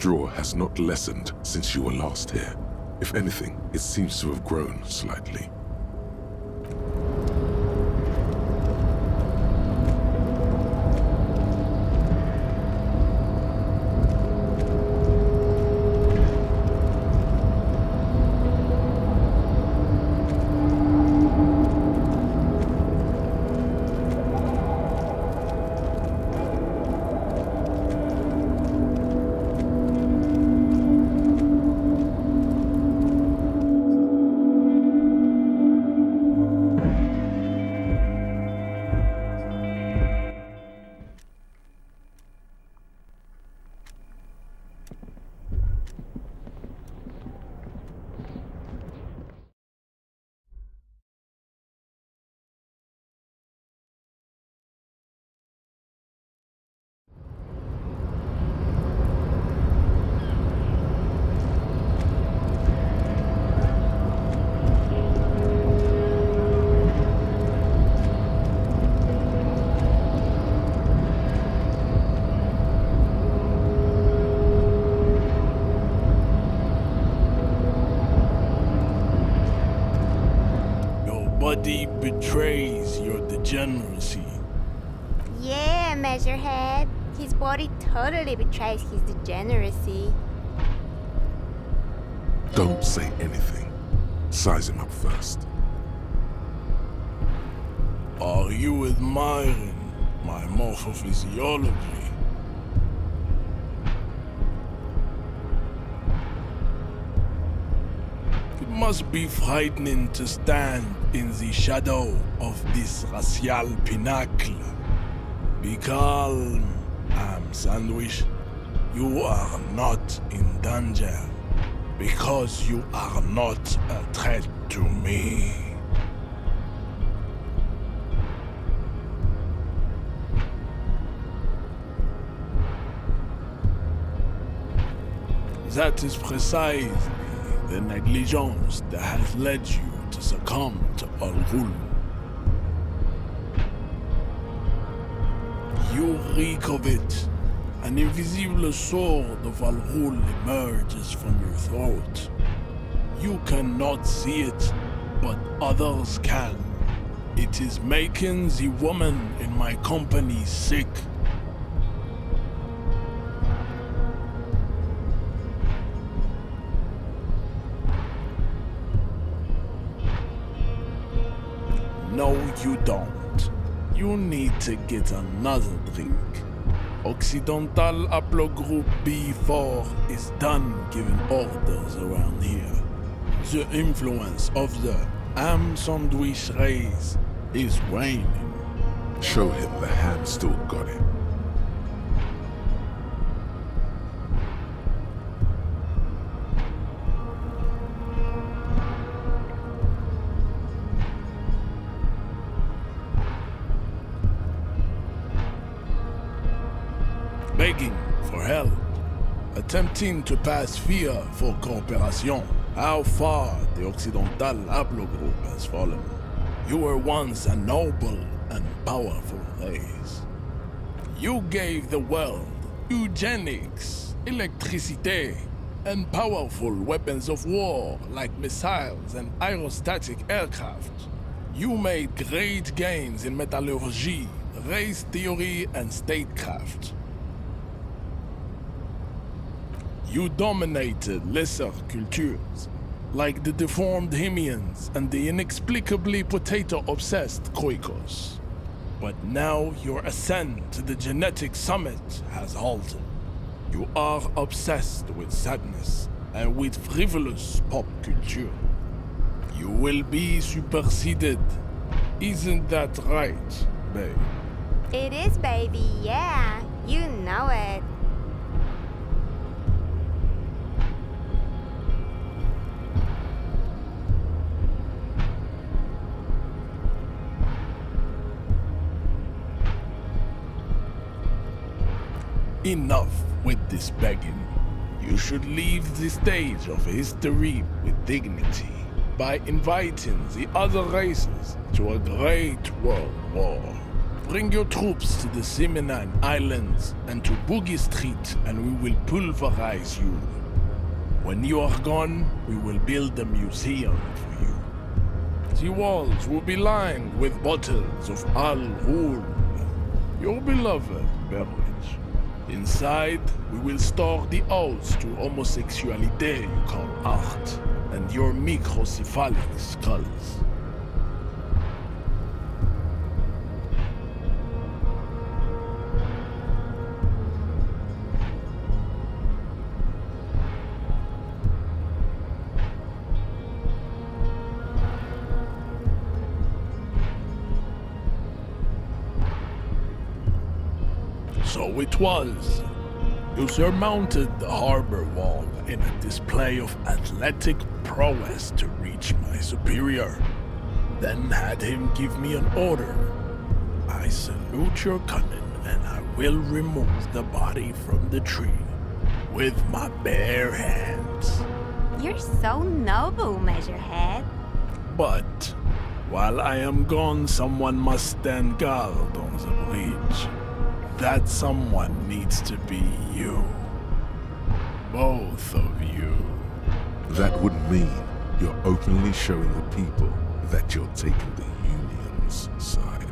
draw has not lessened since you were last here. If anything, it seems to have grown slightly. Body betrays your degeneracy. Yeah, Measurehead. His body totally betrays his degeneracy. Don't say anything. Size him up first. Are you admiring my morphophysiology? It must be frightening to stand in the shadow of this racial pinnacle. Be calm, Sandwich. You are not in danger because you are not a threat to me. That is precisely the negligence that has led you to succumb to Al-Ghul. You reek of it. An invisible sword of Al-Ghul emerges from your throat. You cannot see it, but others can. It is making the woman in my company sick. No, you don't. You need to get another drink. Occidental Haplogroup B4 is done giving orders around here. The influence of the Sandwich race is waning. Show him the hand still got it. Begging for help, attempting to pass fear for cooperation. How far the Occidental Haplogroup has fallen. You were once a noble and powerful race. You gave the world eugenics, electricity, and powerful weapons of war like missiles and aerostatic aircraft. You made great gains in metallurgy, race theory, and statecraft. You dominated lesser cultures, like the deformed Hemians and the inexplicably potato-obsessed Kroikos. But now your ascent to the genetic summit has halted. You are obsessed with sadness and with frivolous pop culture. You will be superseded. Isn't that right, babe? It is, baby, yeah. You know it. Enough with this begging. You should leave the stage of history with dignity by inviting the other races to a great world war. Bring your troops to the Simenine Islands and to Boogie Street, and we will pulverize you. When you are gone, we will build a museum for you. The walls will be lined with bottles of Al Ghul, your beloved beverage. Inside, we will store the odes to homosexuality you call art, and your microcephalic skulls. So it was. You surmounted the harbor wall in a display of athletic prowess to reach my superior, then had him give me an order. I salute your cunning, and I will remove the body from the tree with my bare hands. You're so noble, Measurehead. But while I am gone, someone must stand guard on the bridge. That someone needs to be you. Both of you. That would mean you're openly showing the people that you're taking the Union's side.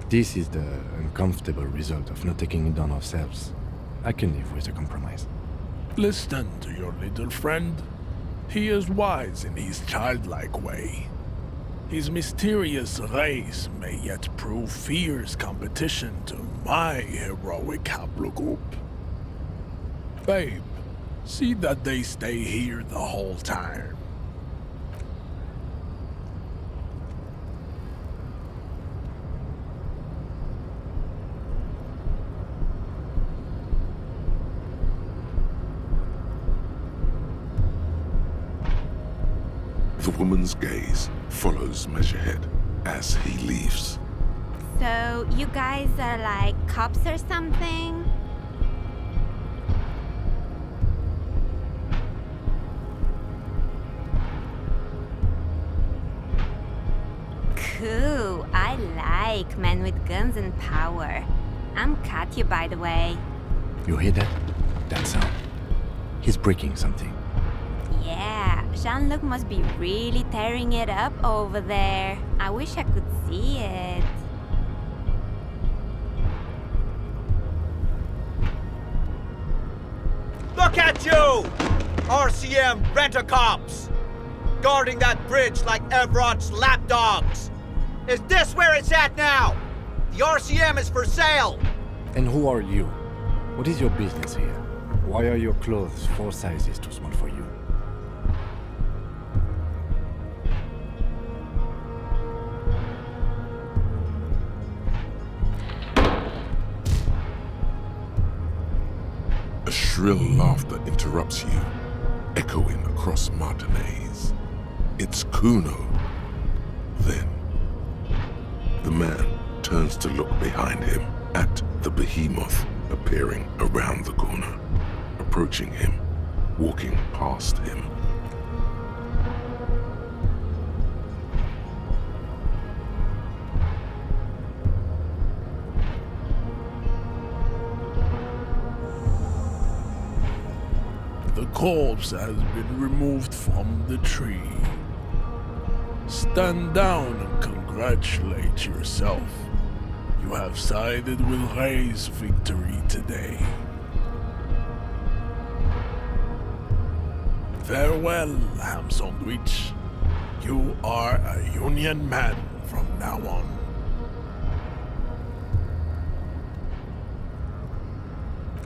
This is the uncomfortable result of not taking it down ourselves. I can live with a compromise. Listen to your little friend. He is wise in his childlike way. His mysterious race may yet prove fierce competition to my heroic haplogroup. Babe, see that they stay here the whole time. The woman's gaze follows Measurehead as he leaves. So, you guys are like cops or something? Cool, I like men with guns and power. I'm Katya, by the way. You hear that? That sound. He's breaking something. Yeah, Jean-Luc must be really tearing it up over there. I wish I could see it. Look at you! RCM rent-a-cops! Guarding that bridge like Everott's lapdogs! Is this where it's at now? The RCM is for sale! And who are you? What is your business here? Why are your clothes 4 sizes too small for you? A shrill laughter interrupts you, echoing across Martinez. It's Kuno. Then, the man turns to look behind him at the behemoth appearing around the corner, approaching him, walking past him. The corpse has been removed from the tree. Stand down and congratulate yourself. You have sided with Ray's victory today. Farewell, ham sandwich. You are a Union man from now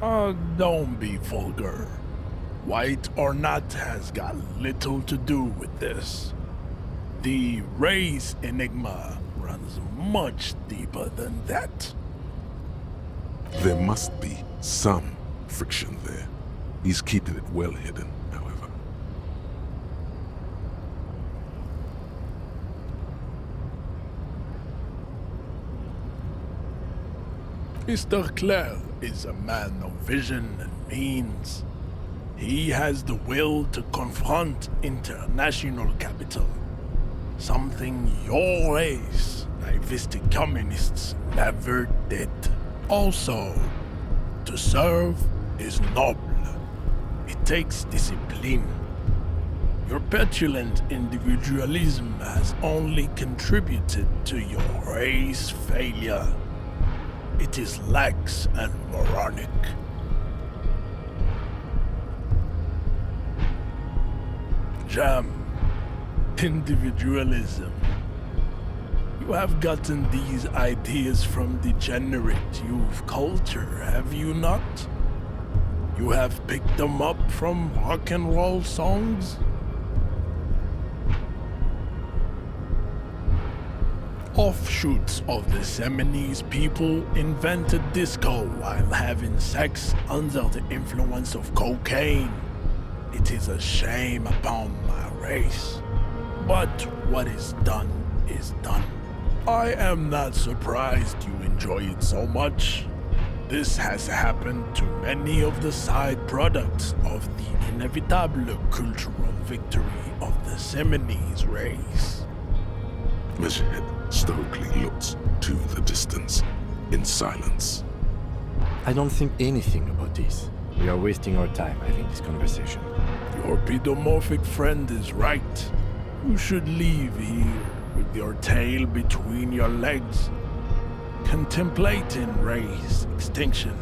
on. Don't be vulgar. White or not has got little to do with this. The race enigma runs much deeper than that. There must be some friction there. He's keeping it well hidden, however. Mr. Clare is a man of vision and means. He has the will to confront international capital. Something your race, naivistic communists, never did. Also, to serve is noble. It takes discipline. Your petulant individualism has only contributed to your race failure. It is lax and moronic. Jam. Individualism. You have gotten these ideas from degenerate youth culture, have you not? You have picked them up from rock and roll songs? Offshoots of the Seminoles people invented disco while having sex under the influence of cocaine. It is a shame upon my race. But what is done is done. I am not surprised you enjoy it so much. This has happened to many of the side products of the inevitable cultural victory of the Seminoles race. Measurehead stoically looks to the distance, in silence. I don't think anything about this. We are wasting our time having this conversation. Your pedomorphic friend is right. You should leave here with your tail between your legs, contemplating race extinction.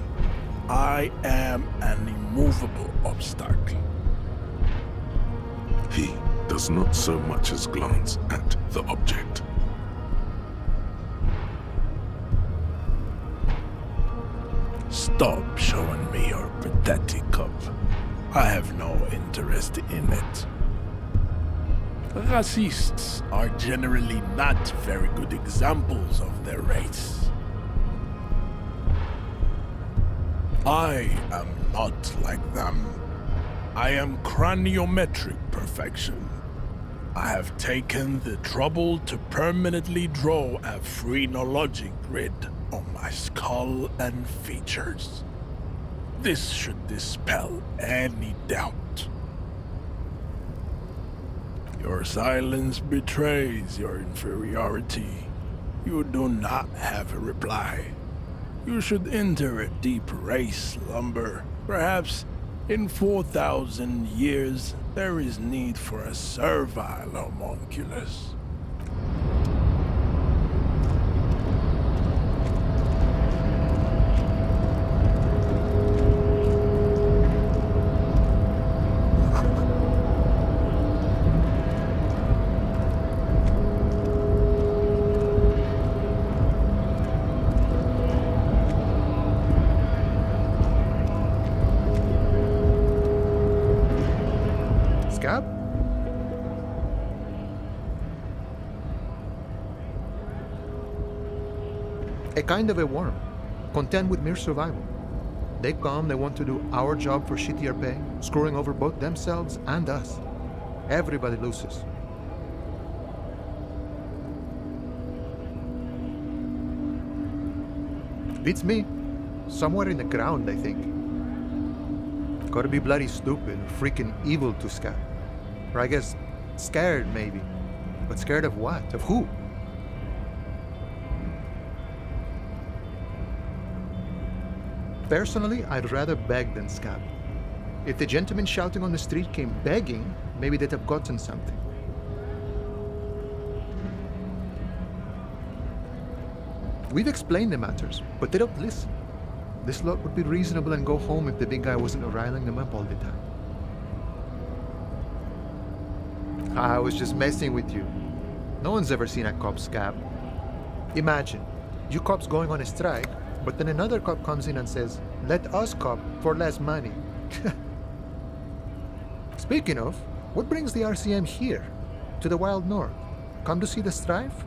I am an immovable obstacle. He does not so much as glance at the object. Stop showing me your pathetic cup. I have no interest in it. Racists are generally not very good examples of their race. I am not like them. I am craniometric perfection. I have taken the trouble to permanently draw a phrenologic grid on my skull and features. This should dispel any doubt. Your silence betrays your inferiority. You do not have a reply. You should enter a deep race slumber. Perhaps in 4,000 years there is need for a servile homunculus. Scab? A kind of a worm, content with mere survival. They come, they want to do our job for shittier pay, screwing over both themselves and us. Everybody loses. Beats me. Somewhere in the ground, I think. Gotta be bloody stupid or freaking evil to Scab. Or I guess scared, maybe. But scared of what? Of who? Personally, I'd rather beg than Scab. If the gentleman shouting on the street came begging, maybe they'd have gotten something. We've explained the matters, but they don't listen. This lot would be reasonable and go home if the big guy wasn't riling them up all the time. I was just messing with you. No one's ever seen a cop, Scab. Imagine, you cops going on a strike, but then another cop comes in and says, "Let us cop for less money." Speaking of, what brings the RCM here, to the Wild North? Come to see the strife?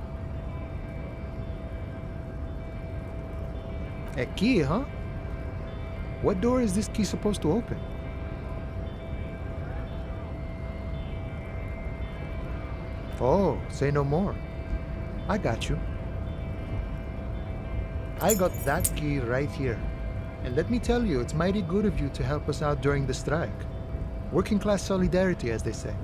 A key, huh? What door is this key supposed to open? Oh, say no more. I got you. I got that key right here. And let me tell you, it's mighty good of you to help us out during the strike. Working class solidarity, as they say.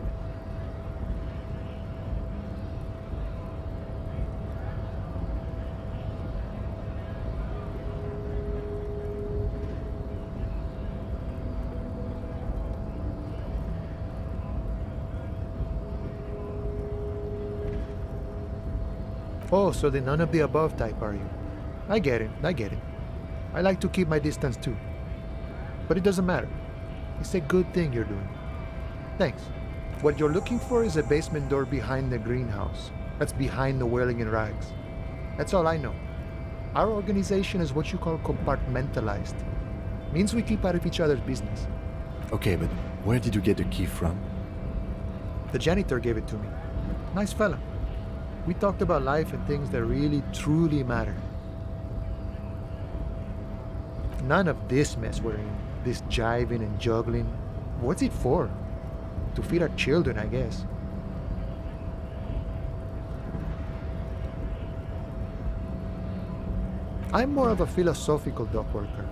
Oh, so the none of the above type are you? I get it. I like to keep my distance too. But it doesn't matter. It's a good thing you're doing. Thanks. What you're looking for is a basement door behind the greenhouse. That's behind the whirling in rags. That's all I know. Our organization is what you call compartmentalized. Means we keep out of each other's business. Okay, but where did you get the key from? The janitor gave it to me. Nice fella. We talked about life and things that really, truly matter. None of this mess we're in. This jiving and juggling. What's it for? To feed our children, I guess. I'm more of a philosophical dock worker.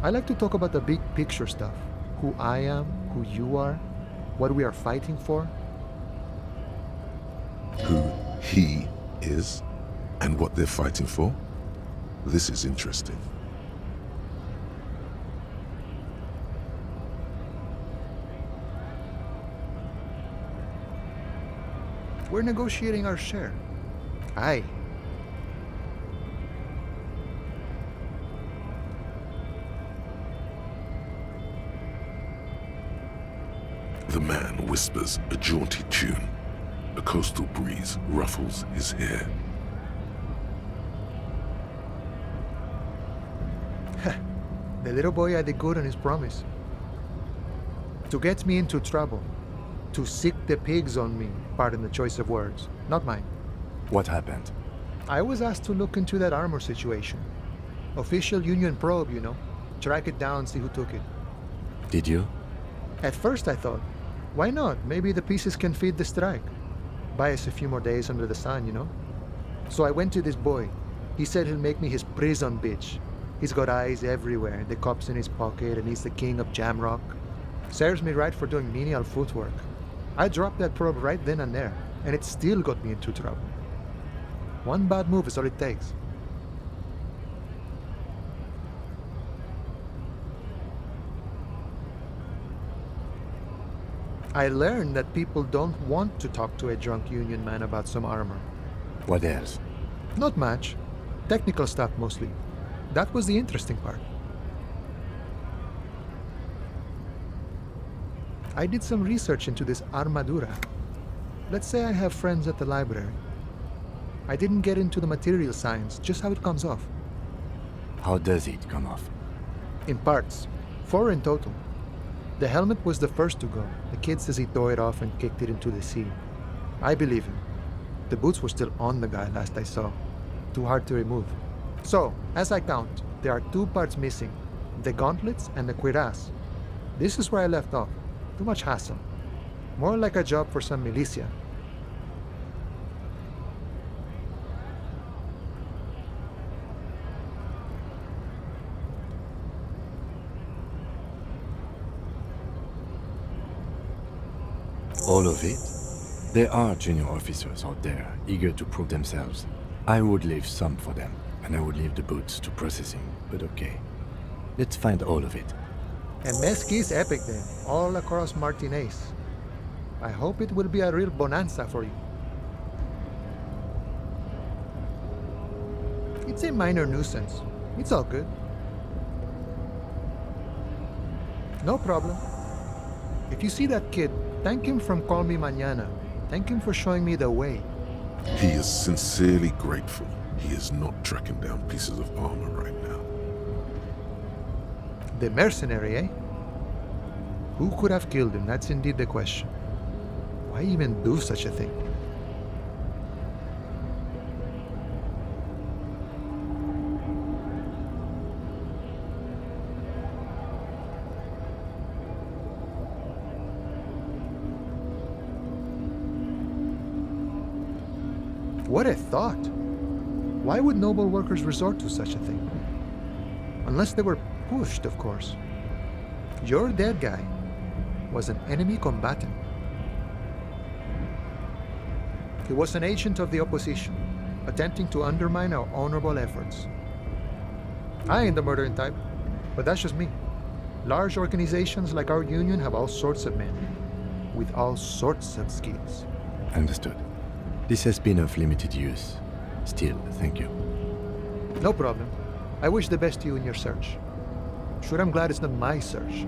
I like to talk about the big picture stuff. Who I am, who you are, what we are fighting for. Who he is and what they're fighting for? This is interesting. We're negotiating our share. Aye. The man whispers a jaunty tune. A coastal breeze ruffles his hair. The little boy had it good on his promise. To get me into trouble. To sick the pigs on me, pardon the choice of words, not mine. What happened? I was asked to look into that armor situation. Official union probe, you know. Track it down, see who took it. Did you? At first I thought, why not? Maybe the pieces can feed the strike. Buy us a few more days under the sun, you know? So I went to this boy. He said he'll make me his prison bitch. He's got eyes everywhere, the cops in his pocket, and he's the king of Jamrock. Serves me right for doing menial footwork. I dropped that probe right then and there, and it still got me into trouble. One bad move is all it takes. I learned that people don't want to talk to a drunk union man about some armor. What else? Not much. Technical stuff mostly. That was the interesting part. I did some research into this armadura. Let's say I have friends at the library. I didn't get into the material science, just how it comes off. How does it come off? In parts. 4 in total. The helmet was the first to go. The kid says he tore it off and kicked it into the sea. I believe him. The boots were still on the guy last I saw. Too hard to remove. So, as I count, there are 2 parts missing. The gauntlets and the cuirass. This is where I left off. Too much hassle. More like a job for some militia. All of it? There are junior officers out there, eager to prove themselves. I would leave some for them, and I would leave the boots to processing, but okay. Let's find all of it. And Mesqui's epic then, all across Martinez. I hope it will be a real bonanza for you. It's a minor nuisance. It's all good. No problem. If you see that kid, thank him from Call Me Mañana. Thank him for showing me the way. He is sincerely grateful he is not tracking down pieces of armor right now. The mercenary, eh? Who could have killed him? That's indeed the question. Why even do such a thing? What a thought! Why would noble workers resort to such a thing? Unless they were pushed, of course. Your dead guy was an enemy combatant. He was an agent of the opposition, attempting to undermine our honorable efforts. I ain't the murdering type, but that's just me. Large organizations like our union have all sorts of men, with all sorts of skills. Understood. This has been of limited use. Still, thank you. No problem. I wish the best to you in your search. Sure, I'm glad it's not my search.